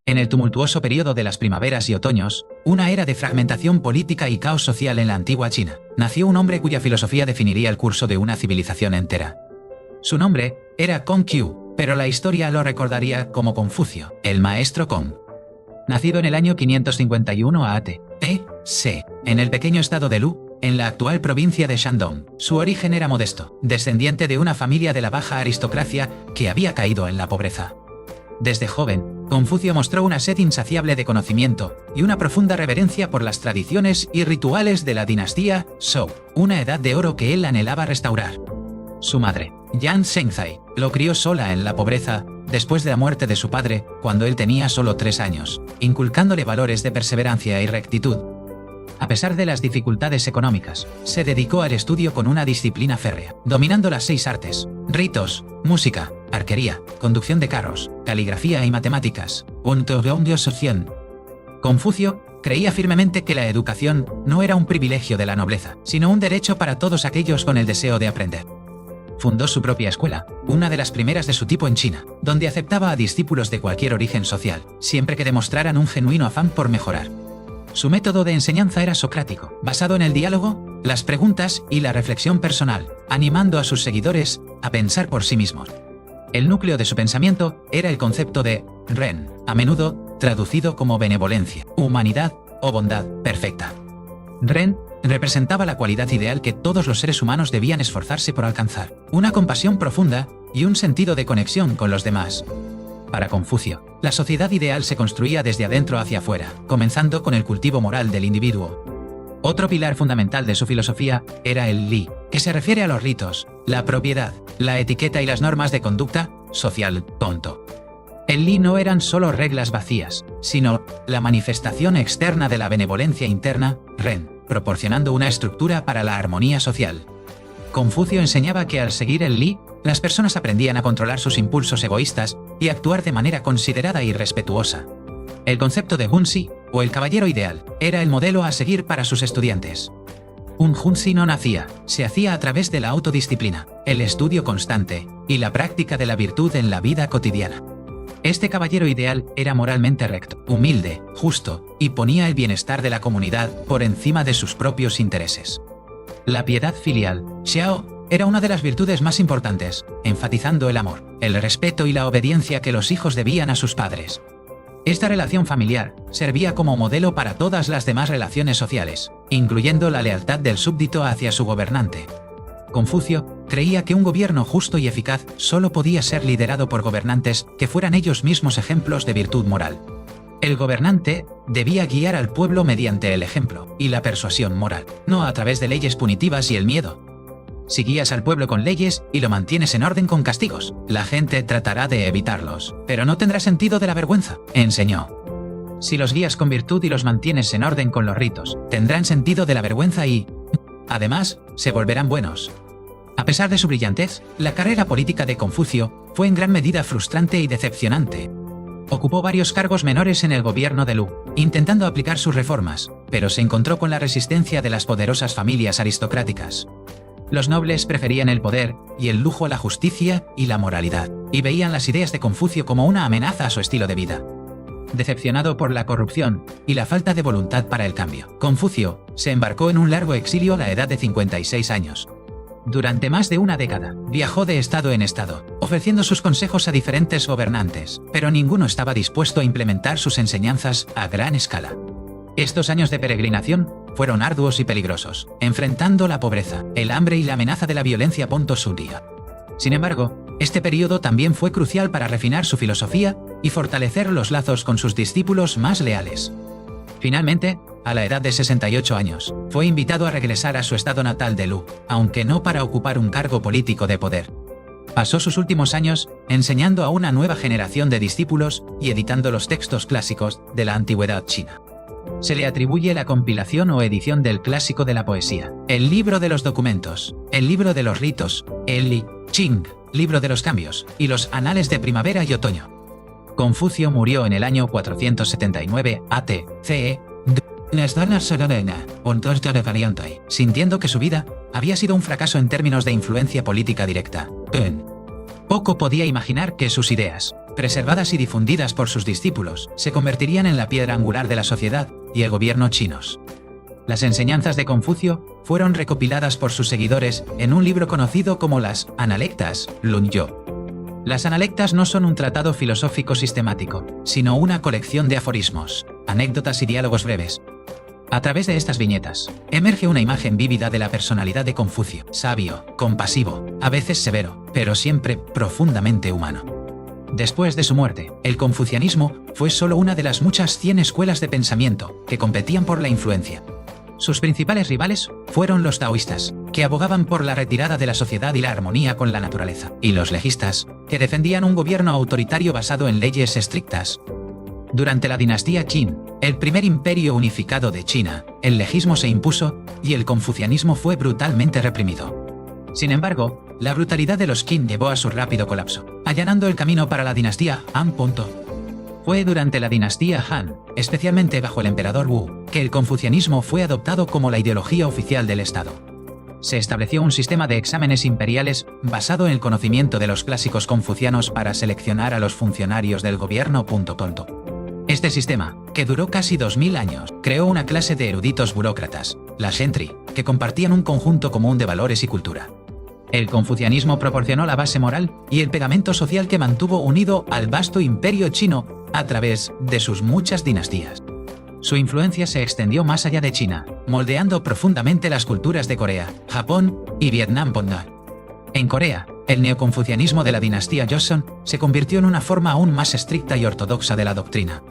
En el tumultuoso periodo de las primaveras y otoños, una era de fragmentación política y caos social en la antigua China, nació un hombre cuya filosofía definiría el curso de una civilización entera. Su nombre era Kong-Qiu, pero la historia lo recordaría como Confucio, el maestro Kong. Nacido en el año 551 a.C., en el pequeño estado de Lu, en la actual provincia de Shandong, su origen era modesto, descendiente de una familia de la baja aristocracia que había caído en la pobreza. Desde joven, Confucio mostró una sed insaciable de conocimiento y una profunda reverencia por las tradiciones y rituales de la dinastía Zhou, una edad de oro que él anhelaba restaurar. Su madre, Yan Shengzai, lo crió sola en la pobreza después de la muerte de su padre cuando él tenía solo 3 años, inculcándole valores de perseverancia y rectitud. A pesar de las dificultades económicas, se dedicó al estudio con una disciplina férrea, dominando las 6 artes: ritos, música, arquería, conducción de carros, caligrafía y matemáticas. Confucio creía firmemente que la educación no era un privilegio de la nobleza, sino un derecho para todos aquellos con el deseo de aprender. Fundó su propia escuela, una de las primeras de su tipo en China, donde aceptaba a discípulos de cualquier origen social, siempre que demostraran un genuino afán por mejorar. Su método de enseñanza era socrático, basado en el diálogo, las preguntas y la reflexión personal, animando a sus seguidores a pensar por sí mismos. El núcleo de su pensamiento era el concepto de Ren, a menudo traducido como benevolencia, humanidad o bondad perfecta. Ren representaba la cualidad ideal que todos los seres humanos debían esforzarse por alcanzar, una compasión profunda y un sentido de conexión con los demás. Para Confucio, la sociedad ideal se construía desde adentro hacia afuera, comenzando con el cultivo moral del individuo. Otro pilar fundamental de su filosofía era el Li, que se refiere a los ritos, la propiedad, la etiqueta y las normas de conducta social. El Li no eran solo reglas vacías, sino la manifestación externa de la benevolencia interna, Ren, proporcionando una estructura para la armonía social. Confucio enseñaba que al seguir el Li, las personas aprendían a controlar sus impulsos egoístas y actuar de manera considerada y respetuosa. El concepto de Hunzi, o el caballero ideal, era el modelo a seguir para sus estudiantes. Un Hunzi no nacía, se hacía a través de la autodisciplina, el estudio constante y la práctica de la virtud en la vida cotidiana. Este caballero ideal era moralmente recto, humilde, justo y ponía el bienestar de la comunidad por encima de sus propios intereses. La piedad filial, Xiao, era una de las virtudes más importantes, enfatizando el amor, el respeto y la obediencia que los hijos debían a sus padres. Esta relación familiar servía como modelo para todas las demás relaciones sociales, incluyendo la lealtad del súbdito hacia su gobernante. Confucio creía que un gobierno justo y eficaz solo podía ser liderado por gobernantes que fueran ellos mismos ejemplos de virtud moral. El gobernante debía guiar al pueblo mediante el ejemplo y la persuasión moral, no a través de leyes punitivas y el miedo. Si guías al pueblo con leyes y lo mantienes en orden con castigos, la gente tratará de evitarlos, pero no tendrá sentido de la vergüenza, enseñó. Si los guías con virtud y los mantienes en orden con los ritos, tendrán sentido de la vergüenza y, además, se volverán buenos. A pesar de su brillantez, la carrera política de Confucio fue en gran medida frustrante y decepcionante. Ocupó varios cargos menores en el gobierno de Lu, intentando aplicar sus reformas, pero se encontró con la resistencia de las poderosas familias aristocráticas. Los nobles preferían el poder y el lujo a la justicia y la moralidad, y veían las ideas de Confucio como una amenaza a su estilo de vida. Decepcionado por la corrupción y la falta de voluntad para el cambio, Confucio se embarcó en un largo exilio a la edad de 56 años. Durante más de una década, viajó de estado en estado, ofreciendo sus consejos a diferentes gobernantes, pero ninguno estaba dispuesto a implementar sus enseñanzas a gran escala. Estos años de peregrinación fueron arduos y peligrosos, enfrentando la pobreza, el hambre y la amenaza de la violencia suria. Sin embargo, este periodo también fue crucial para refinar su filosofía y fortalecer los lazos con sus discípulos más leales. Finalmente, a la edad de 68 años, fue invitado a regresar a su estado natal de Lu, aunque no para ocupar un cargo político de poder. Pasó sus últimos años enseñando a una nueva generación de discípulos y editando los textos clásicos de la antigüedad china. Se le atribuye la compilación o edición del clásico de la poesía, el libro de los documentos, el libro de los ritos, el Li Qing, libro de los cambios, y los anales de primavera y otoño. Confucio murió en el año 479 a.C., sintiendo que su vida había sido un fracaso en términos de influencia política directa. Poco podía imaginar que sus ideas, preservadas y difundidas por sus discípulos, se convertirían en la piedra angular de la sociedad y el gobierno chinos. Las enseñanzas de Confucio fueron recopiladas por sus seguidores en un libro conocido como las Analectas, Lunyo. Las Analectas no son un tratado filosófico sistemático, sino una colección de aforismos, anécdotas y diálogos breves. A través de estas viñetas, emerge una imagen vívida de la personalidad de Confucio, sabio, compasivo, a veces severo, pero siempre profundamente humano. Después de su muerte, el confucianismo fue solo una de las muchas 100 escuelas de pensamiento que competían por la influencia. Sus principales rivales fueron los taoístas, que abogaban por la retirada de la sociedad y la armonía con la naturaleza, y los legistas, que defendían un gobierno autoritario basado en leyes estrictas. Durante la dinastía Qin, el primer imperio unificado de China, el legismo se impuso y el confucianismo fue brutalmente reprimido. Sin embargo, la brutalidad de los Qin llevó a su rápido colapso, allanando el camino para la dinastía Han. Fue durante la dinastía Han, especialmente bajo el emperador Wu, que el confucianismo fue adoptado como la ideología oficial del Estado. Se estableció un sistema de exámenes imperiales basado en el conocimiento de los clásicos confucianos para seleccionar a los funcionarios del gobierno. Este sistema, que duró casi 2000 años, creó una clase de eruditos burócratas, las gentry, que compartían un conjunto común de valores y cultura. El confucianismo proporcionó la base moral y el pegamento social que mantuvo unido al vasto imperio chino a través de sus muchas dinastías. Su influencia se extendió más allá de China, moldeando profundamente las culturas de Corea, Japón y Vietnam. En Corea, el neoconfucianismo de la dinastía Joseon se convirtió en una forma aún más estricta y ortodoxa de la doctrina.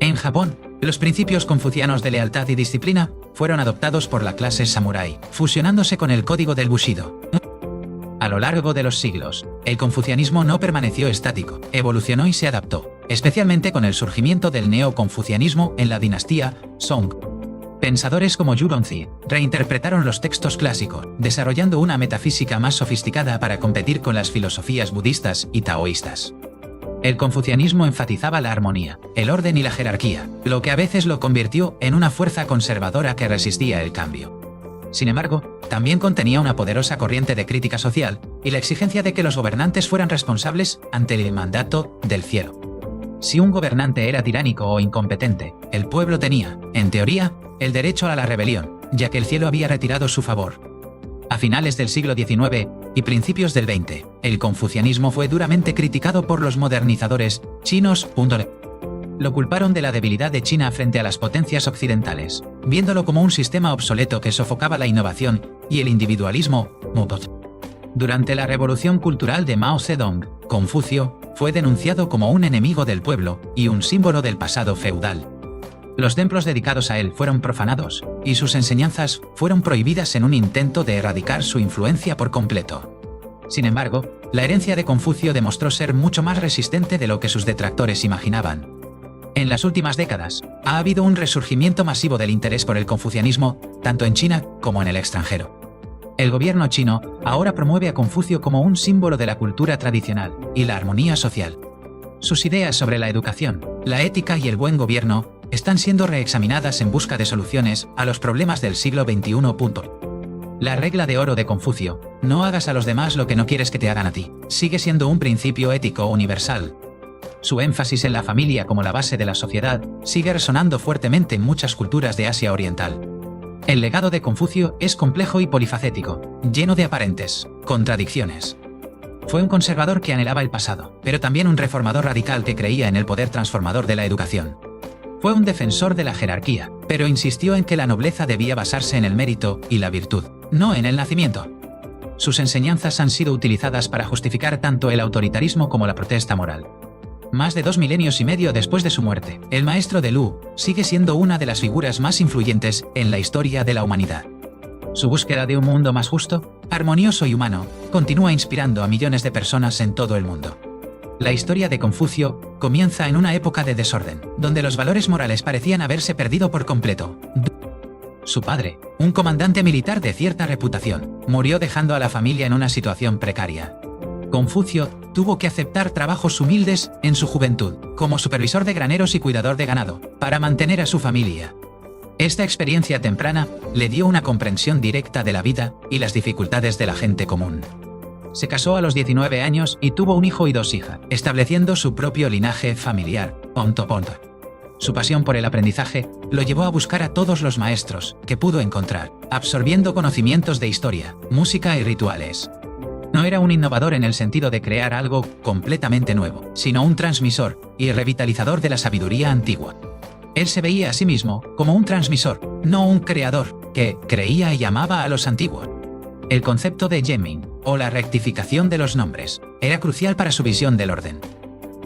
En Japón, los principios confucianos de lealtad y disciplina fueron adoptados por la clase samurái, fusionándose con el código del Bushido. A lo largo de los siglos, el confucianismo no permaneció estático, evolucionó y se adaptó, especialmente con el surgimiento del neoconfucianismo en la dinastía Song. Pensadores como Yu Rongzi reinterpretaron los textos clásicos, desarrollando una metafísica más sofisticada para competir con las filosofías budistas y taoístas. El confucianismo enfatizaba la armonía, el orden y la jerarquía, lo que a veces lo convirtió en una fuerza conservadora que resistía el cambio. Sin embargo, también contenía una poderosa corriente de crítica social y la exigencia de que los gobernantes fueran responsables ante el mandato del cielo. Si un gobernante era tiránico o incompetente, el pueblo tenía, en teoría, el derecho a la rebelión, ya que el cielo había retirado su favor. A finales del siglo XIX y principios del XX, el confucianismo fue duramente criticado por los modernizadores chinos. Lo culparon de la debilidad de China frente a las potencias occidentales, viéndolo como un sistema obsoleto que sofocaba la innovación y el individualismo. Durante la Revolución Cultural de Mao Zedong, Confucio fue denunciado como un enemigo del pueblo y un símbolo del pasado feudal. Los templos dedicados a él fueron profanados, y sus enseñanzas fueron prohibidas en un intento de erradicar su influencia por completo. Sin embargo, la herencia de Confucio demostró ser mucho más resistente de lo que sus detractores imaginaban. En las últimas décadas, ha habido un resurgimiento masivo del interés por el confucianismo, tanto en China como en el extranjero. El gobierno chino ahora promueve a Confucio como un símbolo de la cultura tradicional y la armonía social. Sus ideas sobre la educación, la ética y el buen gobierno están siendo reexaminadas en busca de soluciones a los problemas del siglo XXI. La regla de oro de Confucio, no hagas a los demás lo que no quieres que te hagan a ti, sigue siendo un principio ético universal. Su énfasis en la familia como la base de la sociedad sigue resonando fuertemente en muchas culturas de Asia Oriental. El legado de Confucio es complejo y polifacético, lleno de aparentes contradicciones. Fue un conservador que anhelaba el pasado, pero también un reformador radical que creía en el poder transformador de la educación. Fue un defensor de la jerarquía, pero insistió en que la nobleza debía basarse en el mérito y la virtud, no en el nacimiento. Sus enseñanzas han sido utilizadas para justificar tanto el autoritarismo como la protesta moral. Más de 2 milenios y medio después de su muerte, el maestro de Lu sigue siendo una de las figuras más influyentes en la historia de la humanidad. Su búsqueda de un mundo más justo, armonioso y humano, continúa inspirando a millones de personas en todo el mundo. La historia de Confucio comienza en una época de desorden, donde los valores morales parecían haberse perdido por completo. Su padre, un comandante militar de cierta reputación, murió dejando a la familia en una situación precaria. Confucio tuvo que aceptar trabajos humildes en su juventud, como supervisor de graneros y cuidador de ganado, para mantener a su familia. Esta experiencia temprana le dio una comprensión directa de la vida y las dificultades de la gente común. Se casó a los 19 años y tuvo un hijo y 2 hijas, estableciendo su propio linaje familiar. Su pasión por el aprendizaje lo llevó a buscar a todos los maestros que pudo encontrar, absorbiendo conocimientos de historia, música y rituales. No era un innovador en el sentido de crear algo completamente nuevo, sino un transmisor y revitalizador de la sabiduría antigua. Él se veía a sí mismo como un transmisor, no un creador, que creía y amaba a los antiguos. El concepto de Yemin, o la rectificación de los nombres, era crucial para su visión del orden.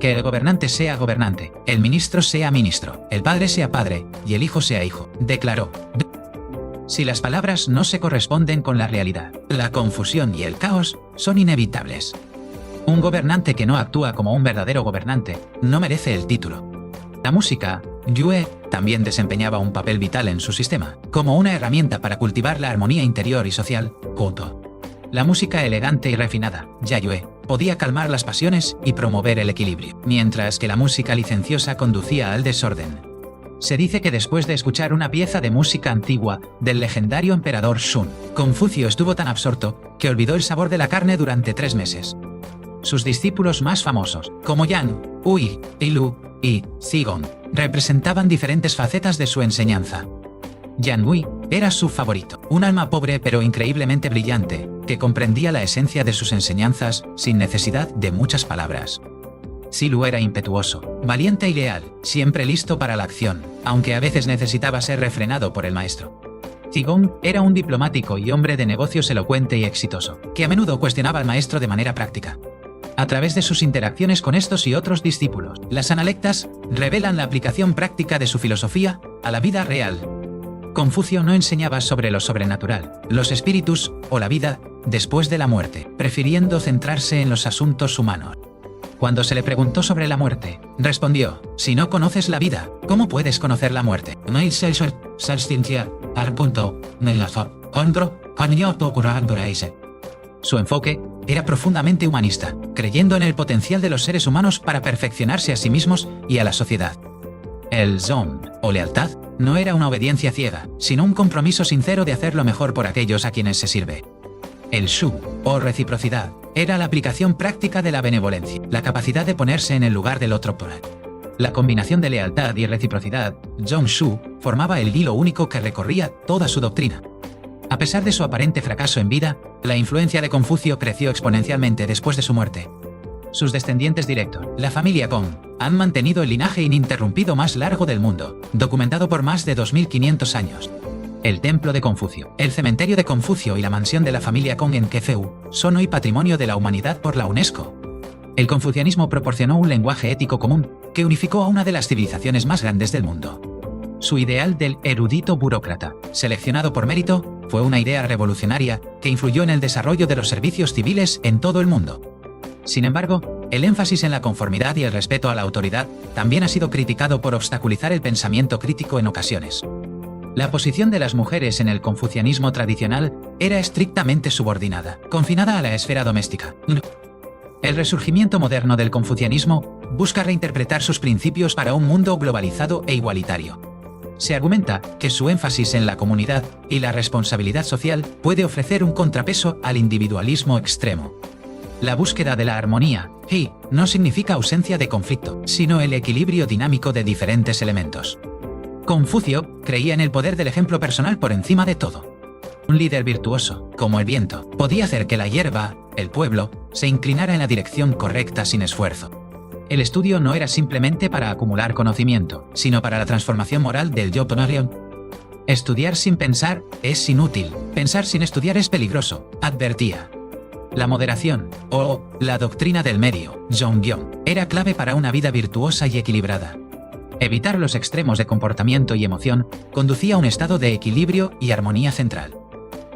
Que el gobernante sea gobernante, el ministro sea ministro, el padre sea padre y el hijo sea hijo, declaró. Si las palabras no se corresponden con la realidad, la confusión y el caos son inevitables. Un gobernante que no actúa como un verdadero gobernante no merece el título. La música, Yue, también desempeñaba un papel vital en su sistema, como una herramienta para cultivar la armonía interior y social. La música elegante y refinada, Yayue, podía calmar las pasiones y promover el equilibrio, mientras que la música licenciosa conducía al desorden. Se dice que después de escuchar una pieza de música antigua del legendario emperador Shun, Confucio estuvo tan absorto que olvidó el sabor de la carne durante 3 meses. Sus discípulos más famosos, como Yan, Hui, Ilu y Zigong, representaban diferentes facetas de su enseñanza. Yan Hui era su favorito, un alma pobre pero increíblemente brillante, que comprendía la esencia de sus enseñanzas sin necesidad de muchas palabras. Silu era impetuoso, valiente y leal, siempre listo para la acción, aunque a veces necesitaba ser refrenado por el maestro. Zigong era un diplomático y hombre de negocios elocuente y exitoso, que a menudo cuestionaba al maestro de manera práctica. A través de sus interacciones con estos y otros discípulos, las analectas revelan la aplicación práctica de su filosofía a la vida real. Confucio no enseñaba sobre lo sobrenatural, los espíritus o la vida después de la muerte, prefiriendo centrarse en los asuntos humanos. Cuando se le preguntó sobre la muerte, respondió: si no conoces la vida, ¿cómo puedes conocer la muerte? Su enfoque era profundamente humanista, creyendo en el potencial de los seres humanos para perfeccionarse a sí mismos y a la sociedad. El Zom, o lealtad, no era una obediencia ciega, sino un compromiso sincero de hacer lo mejor por aquellos a quienes se sirve. El Shu, o reciprocidad, era la aplicación práctica de la benevolencia, la capacidad de ponerse en el lugar del otro. La combinación de lealtad y reciprocidad, Zhong Shu, formaba el hilo único que recorría toda su doctrina. A pesar de su aparente fracaso en vida, la influencia de Confucio creció exponencialmente después de su muerte. Sus descendientes directos, la familia Gong, han mantenido el linaje ininterrumpido más largo del mundo, documentado por más de 2500 años. El templo de Confucio, el cementerio de Confucio y la mansión de la familia Gong en Quefeu son hoy patrimonio de la humanidad por la UNESCO. El confucianismo proporcionó un lenguaje ético común que unificó a una de las civilizaciones más grandes del mundo. Su ideal del erudito burócrata, seleccionado por mérito, fue una idea revolucionaria que influyó en el desarrollo de los servicios civiles en todo el mundo. Sin embargo, el énfasis en la conformidad y el respeto a la autoridad también ha sido criticado por obstaculizar el pensamiento crítico en ocasiones. La posición de las mujeres en el confucianismo tradicional era estrictamente subordinada, confinada a la esfera doméstica. El resurgimiento moderno del confucianismo busca reinterpretar sus principios para un mundo globalizado e igualitario. Se argumenta que su énfasis en la comunidad y la responsabilidad social puede ofrecer un contrapeso al individualismo extremo. La búsqueda de la armonía, no significa ausencia de conflicto, sino el equilibrio dinámico de diferentes elementos. Confucio creía en el poder del ejemplo personal por encima de todo. Un líder virtuoso, como el viento, podía hacer que la hierba, el pueblo, se inclinara en la dirección correcta sin esfuerzo. El estudio no era simplemente para acumular conocimiento, sino para la transformación moral del yo. Estudiar sin pensar es inútil, pensar sin estudiar es peligroso, advertía. La moderación, o la doctrina del medio, Zhongyong, era clave para una vida virtuosa y equilibrada. Evitar los extremos de comportamiento y emoción conducía a un estado de equilibrio y armonía central.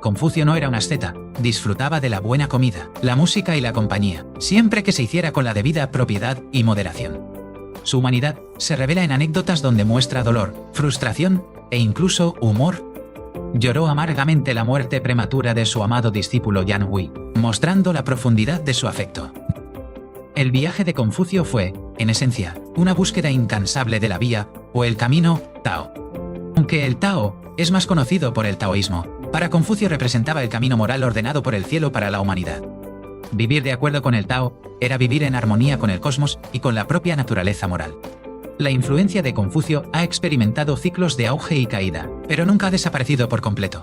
Confucio no era un asceta, disfrutaba de la buena comida, la música y la compañía, siempre que se hiciera con la debida propiedad y moderación. Su humanidad se revela en anécdotas donde muestra dolor, frustración e incluso humor. Lloró amargamente la muerte prematura de su amado discípulo Yan Hui, mostrando la profundidad de su afecto. El viaje de Confucio fue, en esencia, una búsqueda incansable de la vía, o el camino, Tao. Aunque el Tao es más conocido por el taoísmo, para Confucio representaba el camino moral ordenado por el cielo para la humanidad. Vivir de acuerdo con el Tao era vivir en armonía con el cosmos y con la propia naturaleza moral. La influencia de Confucio ha experimentado ciclos de auge y caída, pero nunca ha desaparecido por completo.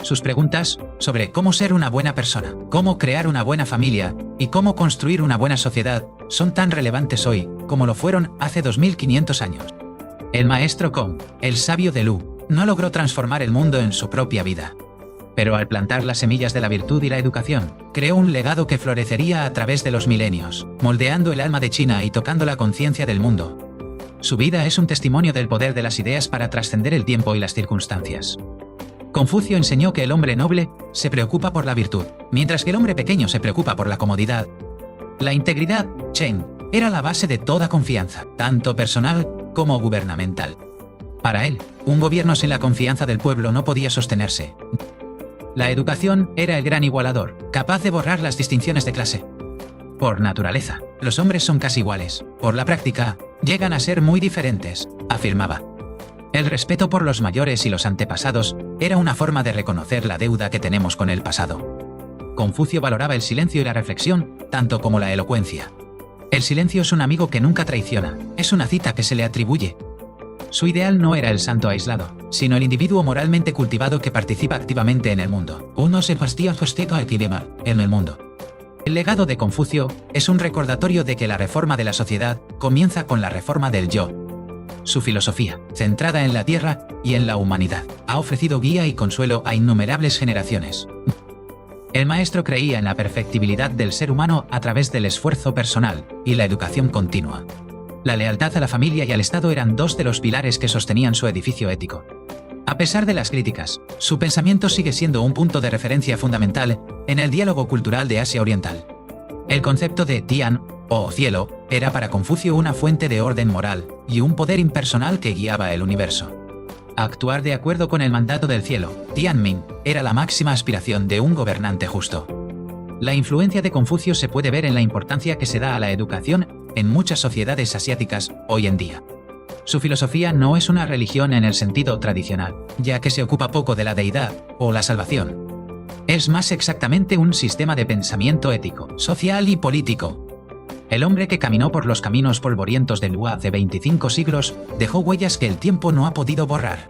Sus preguntas sobre cómo ser una buena persona, cómo crear una buena familia y cómo construir una buena sociedad son tan relevantes hoy como lo fueron hace 2500 años. El maestro Kong, el sabio de Lu, no logró transformar el mundo en su propia vida. Pero al plantar las semillas de la virtud y la educación, creó un legado que florecería a través de los milenios, moldeando el alma de China y tocando la conciencia del mundo. Su vida es un testimonio del poder de las ideas para trascender el tiempo y las circunstancias. Confucio enseñó que el hombre noble se preocupa por la virtud, mientras que el hombre pequeño se preocupa por la comodidad. La integridad, Chen, era la base de toda confianza, tanto personal como gubernamental. Para él, un gobierno sin la confianza del pueblo no podía sostenerse. La educación era el gran igualador, capaz de borrar las distinciones de clase. Por naturaleza, los hombres son casi iguales. Por la práctica, llegan a ser muy diferentes, afirmaba. El respeto por los mayores y los antepasados era una forma de reconocer la deuda que tenemos con el pasado. Confucio valoraba el silencio y la reflexión, tanto como la elocuencia. El silencio es un amigo que nunca traiciona, es una cita que se le atribuye. Su ideal no era el santo aislado, sino el individuo moralmente cultivado que participa activamente en el mundo. Uno se bastía en el mundo. El legado de Confucio es un recordatorio de que la reforma de la sociedad comienza con la reforma del yo. Su filosofía, centrada en la tierra y en la humanidad, ha ofrecido guía y consuelo a innumerables generaciones. El maestro creía en la perfectibilidad del ser humano a través del esfuerzo personal y la educación continua. La lealtad a la familia y al Estado eran dos de los pilares que sostenían su edificio ético. A pesar de las críticas, su pensamiento sigue siendo un punto de referencia fundamental en el diálogo cultural de Asia Oriental. El concepto de Tian, o cielo, era para Confucio una fuente de orden moral y un poder impersonal que guiaba el universo. Actuar de acuerdo con el mandato del cielo, Tianmin, era la máxima aspiración de un gobernante justo. La influencia de Confucio se puede ver en la importancia que se da a la educación en muchas sociedades asiáticas hoy en día. Su filosofía no es una religión en el sentido tradicional, ya que se ocupa poco de la deidad o la salvación. Es más exactamente un sistema de pensamiento ético, social y político. El hombre que caminó por los caminos polvorientos de Lu hace 25 siglos dejó huellas que el tiempo no ha podido borrar.